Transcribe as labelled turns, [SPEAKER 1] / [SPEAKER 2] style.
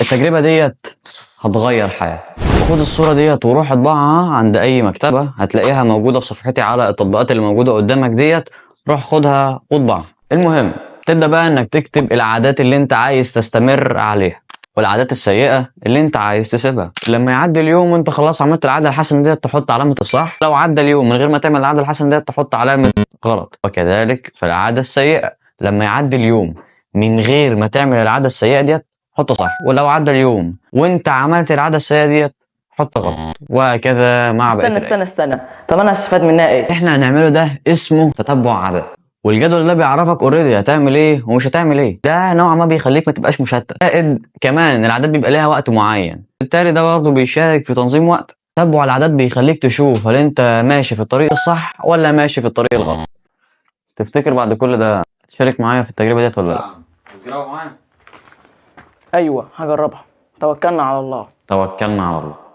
[SPEAKER 1] التجربة ديت هتغير حياتك. خد الصورة ديت وروح اطبعها عند أي مكتبة، هتلاقيها موجودة في صفحتي على التطبيقات اللي موجودة قدامك ديت. روح خدها واطبعها. المهم تبدأ بقى إنك تكتب العادات اللي أنت عايز تستمر عليها والعادات السيئة اللي أنت عايز تسيبها. لما يعدي اليوم وأنت خلاص عملت العادة الحسنة ديت تحط علامة الصح، لو عدى اليوم من غير ما تعمل العادة الحسنة ديت تحط علامة غلط. وكذلك في العادة السيئة، لما يعدي اليوم من غير ما تعمل العادة السيئة ديت حط صح، ولو عدى اليوم وانت عملت العاده السيئه ديت حط غلط، وهكذا مع بقيه
[SPEAKER 2] استنى طب انا هستفاد منها ايه؟
[SPEAKER 1] احنا هنعمله ده اسمه تتبع عادات، والجدول ده بيعرفك اوريدي هتعمل ايه ومش هتعمل ايه. ده نوعا ما بيخليك ما تبقاش مشتت، زائد كمان العادات بيبقى ليها وقت معين، بالتالي ده برضه بيشارك في تنظيم وقت. تتبع العادات بيخليك تشوف هل انت ماشي في الطريق الصح ولا ماشي في الطريق الغلط. تفتكر بعد كل ده تشارك معايا في التجربه ديت ولا لا؟ تجربه معايا.
[SPEAKER 2] ايوه هجربها. توكلنا على الله.
[SPEAKER 1] توكلنا على الله.